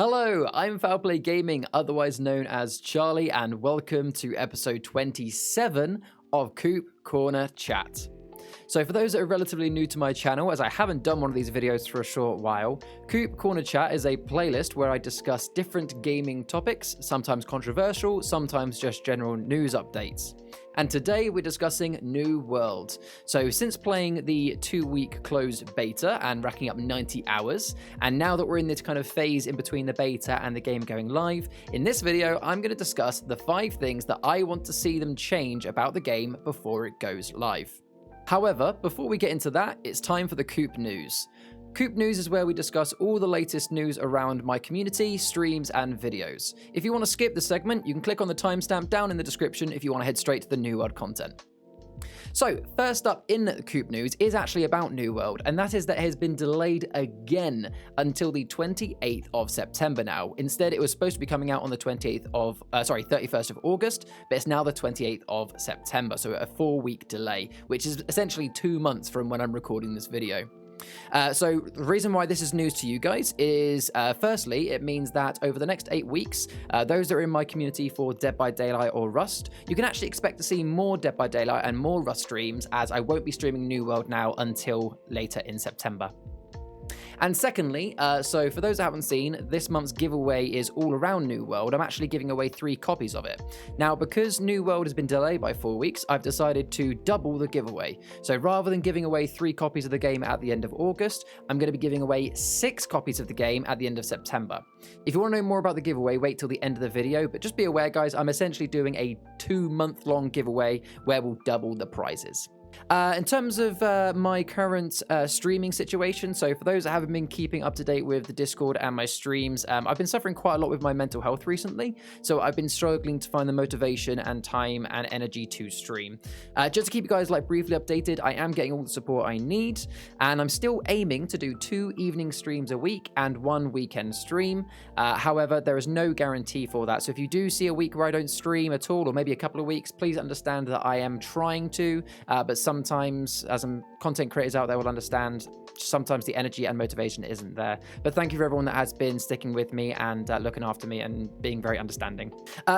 Hello, I'm Fowl Gaming, otherwise known as Charlie, and welcome to episode 27 of Coop Corner Chat. So for those that are relatively new to my channel, as I haven't done one of these videos for a short while, Coop Corner Chat is a playlist where I discuss different gaming topics, sometimes controversial, sometimes just general news updates. And today we're discussing New World. So since playing the 2-week closed beta and racking up 90 hours, and now that we're in this kind of phase in between the beta and the game going live, in this video I'm going to discuss the 5 things that I want to see them change about the game before it goes live. However, before we get into that, it's time for the Coop News. Coop News is where we discuss all the latest news around my community, streams, and videos. If you want to skip the segment, you can click on the timestamp down in the description if you want to head straight to the New World content. So, first up in the Coop News is actually about New World, and that is that it has been delayed again until the 28th of September now. Instead, it was supposed to be coming out on the 31st of August, but it's now the 28th of September, so a 4-week delay, which is essentially 2 months from when I'm recording this video. So the reason why this is news to you guys is, firstly, it means that over the next 8 weeks, those that are in my community for Dead by Daylight or Rust, you can actually expect to see more Dead by Daylight and more Rust streams, as I won't be streaming New World now until later in September. And secondly, so for those that haven't seen, this month's giveaway is all around New World. I'm actually giving away 3 copies of it. Now, because New World has been delayed by 4 weeks, I've decided to double the giveaway. So rather than giving away 3 copies of the game at the end of August, I'm going to be giving away 6 copies of the game at the end of September. If you want to know more about the giveaway, wait till the end of the video, but just be aware, guys, I'm essentially doing a 2-month-long giveaway where we'll double the prizes. In terms of my current streaming situation, so for those that haven't been keeping up to date with the Discord and my streams, I've been suffering quite a lot with my mental health recently, so I've been struggling to find the motivation and time and energy to stream. Just to keep you guys briefly updated, I am getting all the support I need, and I'm still aiming to do 2 evening streams a week and 1 weekend stream. However, there is no guarantee for that, so if you do see a week where I don't stream at all, or maybe a couple of weeks, please understand that I am trying to, but sometimes, as some content creators out there will understand, sometimes the energy and motivation isn't there. But thank you for everyone that has been sticking with me and looking after me and being very understanding.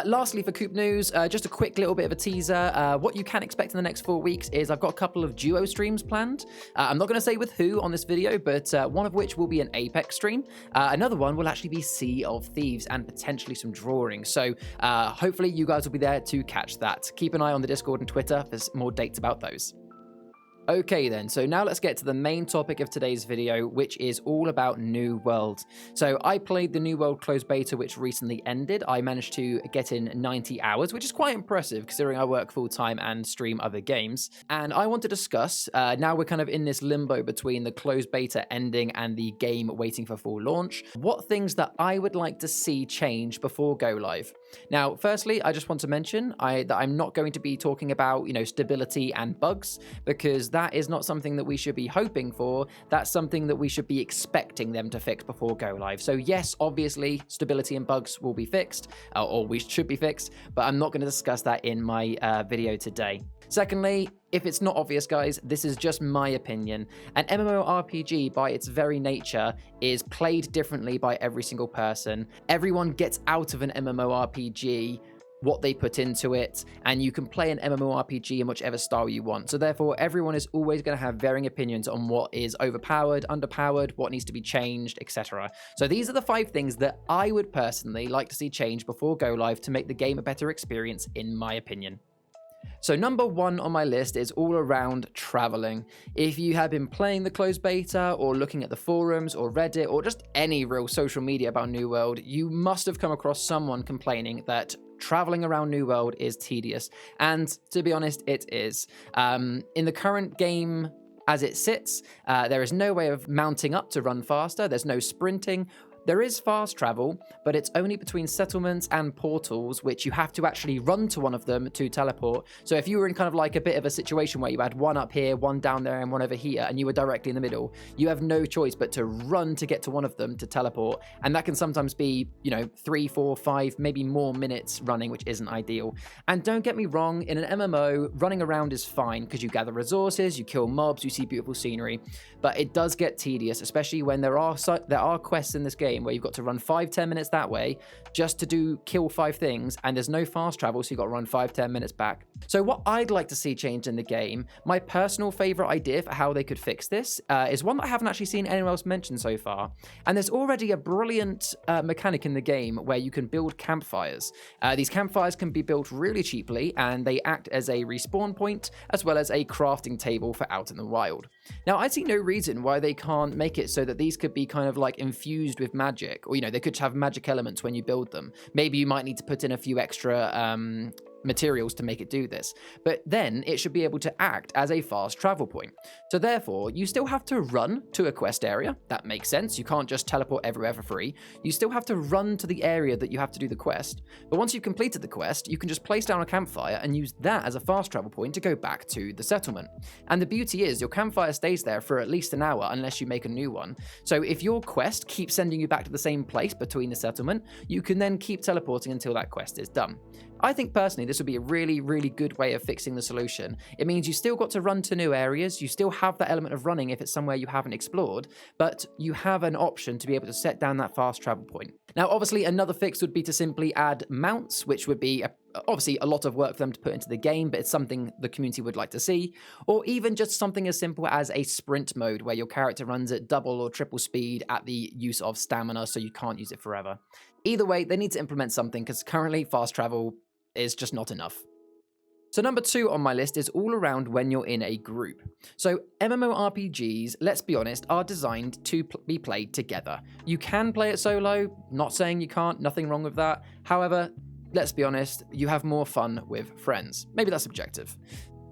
Lastly, for Coop News, just a quick little bit of a teaser. What you can expect in the next 4 weeks is I've got a couple of duo streams planned. I'm not going to say with who on this video, but one of which will be an Apex stream. Another one will actually be Sea of Thieves and potentially some drawing. So hopefully you guys will be there to catch that. Keep an eye on the Discord and Twitter for more dates about those. Okay then, so now let's get to the main topic of today's video, which is all about New World. So I played the New World closed beta, which recently ended. I managed to get in 90 hours, which is quite impressive considering I work full-time and stream other games. And I want to discuss, now we're kind of in this limbo between the closed beta ending and the game waiting for full launch, what things that I would like to see change before go live. Now, firstly, I just want to mention that I'm not going to be talking about, stability and bugs, because that is not something that we should be hoping for. That's something that we should be expecting them to fix before go live. So yes, obviously, stability and bugs will be fixed, or we should be fixed, but I'm not going to discuss that in my video today. Secondly, if it's not obvious, guys, this is just my opinion. An MMORPG, by its very nature, is played differently by every single person. Everyone gets out of an MMORPG what they put into it, and you can play an MMORPG in whichever style you want. So therefore, everyone is always going to have varying opinions on what is overpowered, underpowered, what needs to be changed, etc. So these are the 5 things that I would personally like to see change before go live to make the game a better experience, in my opinion. So number 1 on my list is all around traveling. If you have been playing the closed beta or looking at the forums or Reddit or just any real social media about New World, you must have come across someone complaining that traveling around New World is tedious. And to be honest, it is. In the current game as it sits, there is no way of mounting up to run faster. There's no sprinting. There is fast travel, but it's only between settlements and portals, which you have to actually run to one of them to teleport. So if you were in kind of like a bit of a situation where you had one up here, one down there, and one over here, and you were directly in the middle, you have no choice but to run to get to one of them to teleport. And that can sometimes be, 3, 4, 5, maybe more minutes running, which isn't ideal. And don't get me wrong, in an MMO, running around is fine because you gather resources, you kill mobs, you see beautiful scenery, but it does get tedious, especially when there are quests in this game game where you've got to run 5-10 minutes that way just to kill 5 things, and there's no fast travel, so you've got to run 5-10 minutes back. So what I'd like to see change in the game, my personal favorite idea for how they could fix this, is one that I haven't actually seen anyone else mention so far. And there's already a brilliant mechanic in the game where you can build campfires. These campfires can be built really cheaply, and they act as a respawn point as well as a crafting table for out in the wild. Now, I see no reason why they can't make it so that these could be kind of like infused with magic, or, you know, they could have magic elements when you build them. Maybe you might need to put in a few extra materials to make it do this, but then it should be able to act as a fast travel point. So therefore, you still have to run to a quest area. That makes sense. You can't just teleport everywhere for free. You still have to run to the area that you have to do the quest. But once you've completed the quest, you can just place down a campfire and use that as a fast travel point to go back to the settlement. And the beauty is your campfire stays there for at least an hour unless you make a new one. So if your quest keeps sending you back to the same place between the settlement, you can then keep teleporting until that quest is done. I think personally this would be a really, really good way of fixing the solution. It means you still got to run to new areas, you still have that element of running if it's somewhere you haven't explored, but you have an option to be able to set down that fast travel point. Now, obviously, another fix would be to simply add mounts, which would be obviously a lot of work for them to put into the game, but it's something the community would like to see. Or even just something as simple as a sprint mode where your character runs at double or triple speed at the use of stamina, so you can't use it forever. Either way, they need to implement something because currently fast travel is just not enough. So number 2 on my list is all around when you're in a group. So MMORPGs, let's be honest, are designed to be played together. You can play it solo, not saying you can't, nothing wrong with that. However, let's be honest, you have more fun with friends. Maybe that's subjective.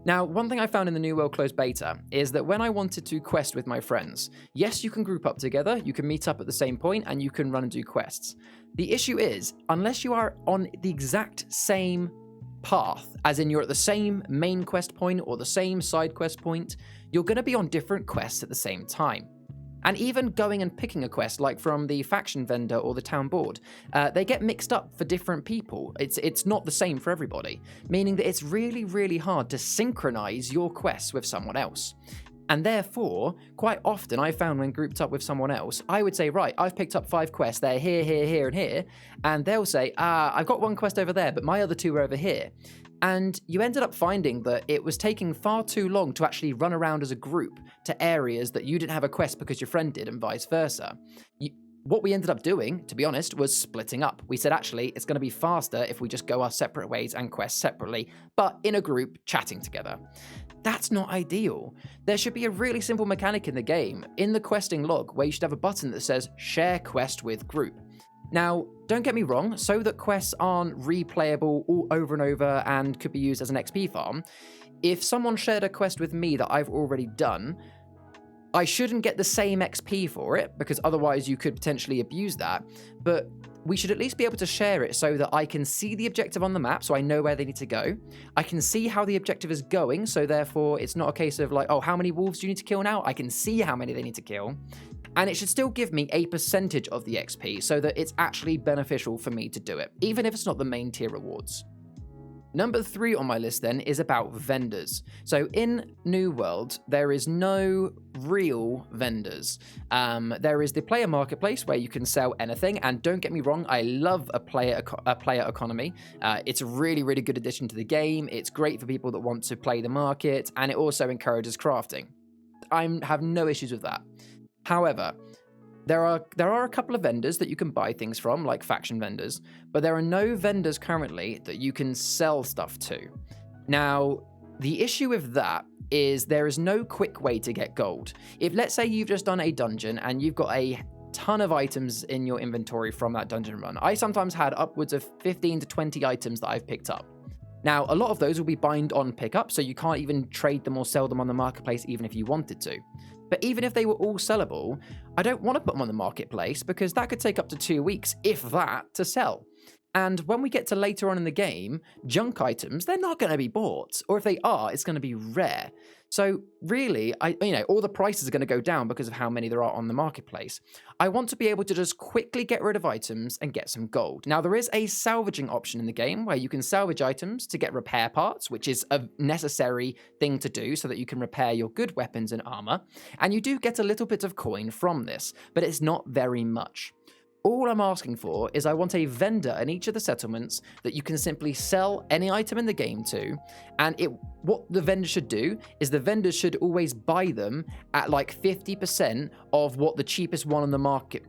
Now, one thing I found in the New World closed beta is that when I wanted to quest with my friends, yes, you can group up together, you can meet up at the same point, and you can run and do quests. The issue is, unless you are on the exact same path, as in you're at the same main quest point or the same side quest point, you're going to be on different quests at the same time. And even going and picking a quest, like from the faction vendor or the town board, they get mixed up for different people. It's not the same for everybody, meaning that it's really, really hard to synchronize your quests with someone else. And therefore, quite often I found when grouped up with someone else, I would say, right, I've picked up 5 quests, they're here, here, here, and here. And they'll say, I've got 1 quest over there, but my other 2 are over here. And you ended up finding that it was taking far too long to actually run around as a group to areas that you didn't have a quest because your friend did, and vice versa. What we ended up doing, to be honest, was splitting up. We said, actually, it's going to be faster if we just go our separate ways and quest separately, but in a group, chatting together. That's not ideal. There should be a really simple mechanic in the game, in the questing log, where you should have a button that says, share quest with group. Now, don't get me wrong, so that quests aren't replayable all over and over and could be used as an XP farm, if someone shared a quest with me that I've already done, I shouldn't get the same XP for it, because otherwise you could potentially abuse that, but we should at least be able to share it so that I can see the objective on the map, so I know where they need to go. I can see how the objective is going, so therefore it's not a case of like, oh, how many wolves do you need to kill now? I can see how many they need to kill. And it should still give me a percentage of the XP so that it's actually beneficial for me to do it, even if it's not the main tier rewards. Number 3 on my list then is about vendors. So in New World, there is no real vendors. There is the player marketplace where you can sell anything, and don't get me wrong, I love a player economy. It's a really, really good addition to the game. It's great for people that want to play the market, and it also encourages crafting. I have no issues with that. However, there are a couple of vendors that you can buy things from, like faction vendors, but there are no vendors currently that you can sell stuff to. Now, the issue with that is there is no quick way to get gold. If, let's say, you've just done a dungeon and you've got a ton of items in your inventory from that dungeon run, I sometimes had upwards of 15 to 20 items that I've picked up. Now, a lot of those will be bind on pickup, so you can't even trade them or sell them on the marketplace even if you wanted to. But even if they were all sellable, I don't want to put them on the marketplace because that could take up to 2 weeks, if that, to sell. And when we get to later on in the game, junk items, they're not going to be bought. Or if they are, it's going to be rare. So really, all the prices are going to go down because of how many there are on the marketplace. I want to be able to just quickly get rid of items and get some gold. Now, there is a salvaging option in the game where you can salvage items to get repair parts, which is a necessary thing to do so that you can repair your good weapons and armor. And you do get a little bit of coin from this, but it's not very much. All I'm asking for is I want a vendor in each of the settlements that you can simply sell any item in the game to, and what the vendor should do is the vendor should always buy them at like 50% of what the cheapest one on the market,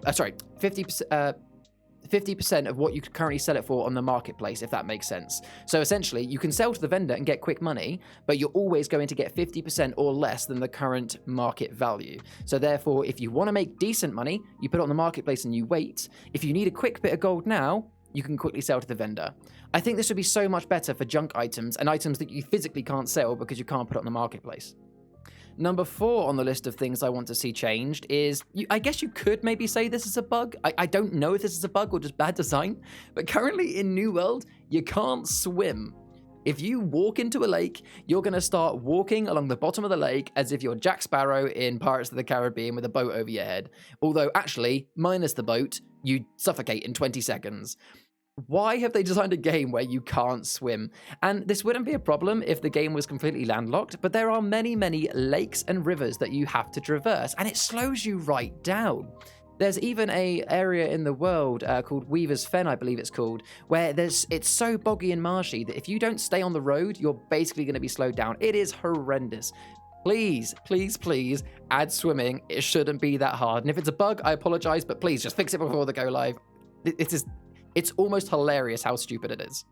50% of what you could currently sell it for on the marketplace, if that makes sense. So essentially, you can sell to the vendor and get quick money, but you're always going to get 50% or less than the current market value. So therefore, if you want to make decent money, you put it on the marketplace and you wait. If you need a quick bit of gold now, you can quickly sell to the vendor. I think this would be so much better for junk items and items that you physically can't sell because you can't put it on the marketplace. Number 4 on the list of things I want to see changed is, I guess you could maybe say this is a bug. I don't know if this is a bug or just bad design, but currently in New World, you can't swim. If you walk into a lake, you're going to start walking along the bottom of the lake as if you're Jack Sparrow in Pirates of the Caribbean with a boat over your head. Although actually, minus the boat, you suffocate in 20 seconds. Why have they designed a game where you can't swim? And this wouldn't be a problem if the game was completely landlocked, but there are many, many lakes and rivers that you have to traverse, and it slows you right down. There's even a area in the world called Weaver's Fen, I believe it's called, where it's so boggy and marshy that if you don't stay on the road, you're basically going to be slowed down. It is horrendous. Please, please, please add swimming. It shouldn't be that hard. And if it's a bug, I apologize, but please just fix it before the go live. It's almost hilarious how stupid it is.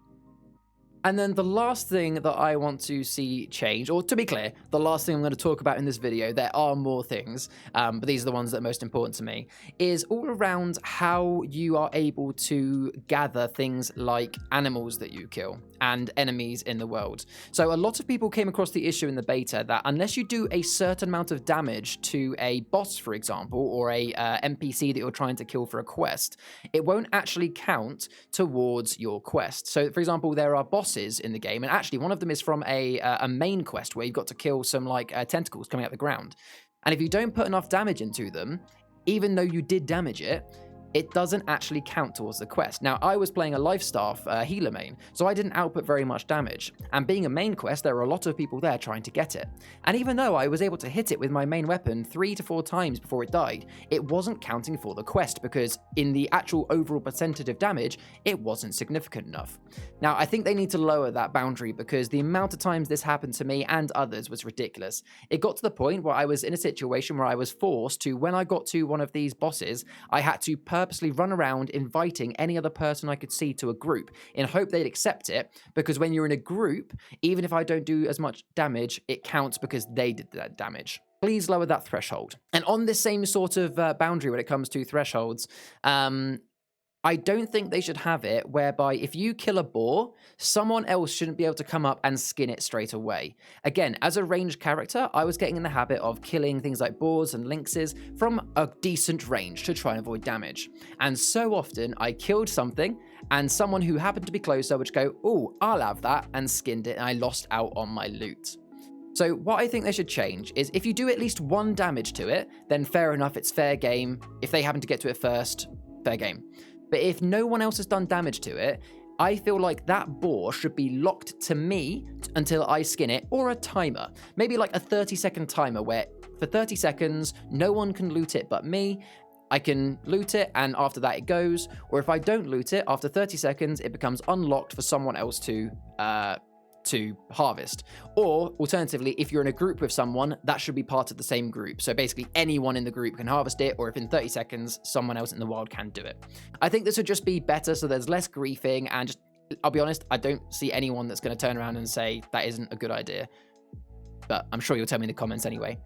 And then the last thing that I want to see change, or to be clear, the last thing I'm going to talk about in this video, there are more things, but these are the ones that are most important to me, is all around how you are able to gather things like animals that you kill and enemies in the world. So a lot of people came across the issue in the beta that unless you do a certain amount of damage to a boss, for example, or a NPC that you're trying to kill for a quest, it won't actually count towards your quest. So for example, there are bosses in the game, and actually one of them is from a main quest where you've got to kill some like tentacles coming out the ground. And if you don't put enough damage into them, even though you did damage it, it doesn't actually count towards the quest. Now, I was playing a life staff healer main, so I didn't output very much damage. And being a main quest, there were a lot of people there trying to get it. And even though I was able to hit it with my main weapon 3 to 4 times before it died, it wasn't counting for the quest because in the actual overall percentage of damage, it wasn't significant enough. Now, I think they need to lower that boundary because the amount of times this happened to me and others was ridiculous. It got to the point where I was in a situation where I was forced to, when I got to one of these bosses, I had to purposely run around inviting any other person I could see to a group in hope they'd accept it, because when you're in a group, even if I don't do as much damage, it counts because they did that damage. Please lower that threshold. And on this same sort of boundary when it comes to thresholds, I don't think they should have it whereby if you kill a boar, someone else shouldn't be able to come up and skin it straight away. Again, as a ranged character, I was getting in the habit of killing things like boars and lynxes from a decent range to try and avoid damage. And so often I killed something and someone who happened to be closer would go, "Oh, I'll have that," and skinned it, and I lost out on my loot. So what I think they should change is if you do at least 1 damage to it, then fair enough, it's fair game. If they happen to get to it first, fair game. But if no one else has done damage to it, I feel like that boar should be locked to me until I skin it, or a timer. Maybe like a 30-second timer where for 30 seconds, no one can loot it but me. I can loot it, and after that it goes. Or if I don't loot it, after 30 seconds, it becomes unlocked for someone else to harvest. Or alternatively, if you're in a group with someone, that should be part of the same group. So basically anyone in the group can harvest it, or if in 30 seconds someone else in the wild can do it. I think this would just be better so there's less griefing, and just, I'll be honest, I don't see anyone that's going to turn around and say that isn't a good idea. But I'm sure you'll tell me in the comments anyway.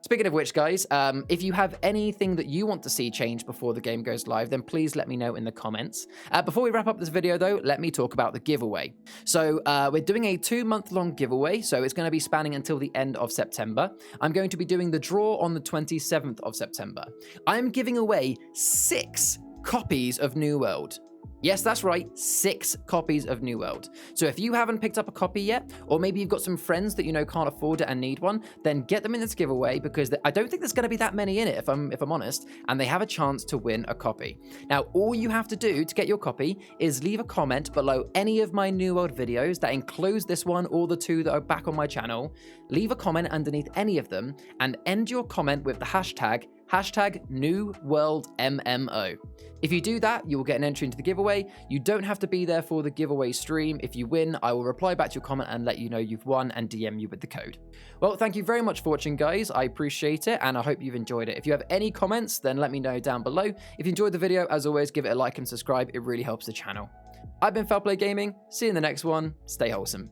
Speaking of which, guys, if you have anything that you want to see change before the game goes live, then please let me know in the comments. Before we wrap up this video, though, let me talk about the giveaway. So we're doing a 2-month-long giveaway, so it's going to be spanning until the end of September. I'm going to be doing the draw on the 27th of September. I'm giving away 6 copies of New World. Yes, that's right, 6 copies of New World. So if you haven't picked up a copy yet, or maybe you've got some friends that you know can't afford it and need one, then get them in this giveaway, because I don't think there's going to be that many in it, if I'm honest, and they have a chance to win a copy. Now, all you have to do to get your copy is leave a comment below any of my New World videos that includes this one or the 2 that are back on my channel. Leave a comment underneath any of them, and end your comment with the hashtag #NewWorldMMO. If you do that, you will get an entry into the giveaway. You don't have to be there for the giveaway stream. If you win, I will reply back to your comment and let you know you've won and DM you with the code. Well, thank you very much for watching, guys. I appreciate it, and I hope you've enjoyed it. If you have any comments, then let me know down below. If you enjoyed the video, as always, give it a like and subscribe. It really helps the channel. I've been Fowl Gaming. See you in the next one. Stay wholesome.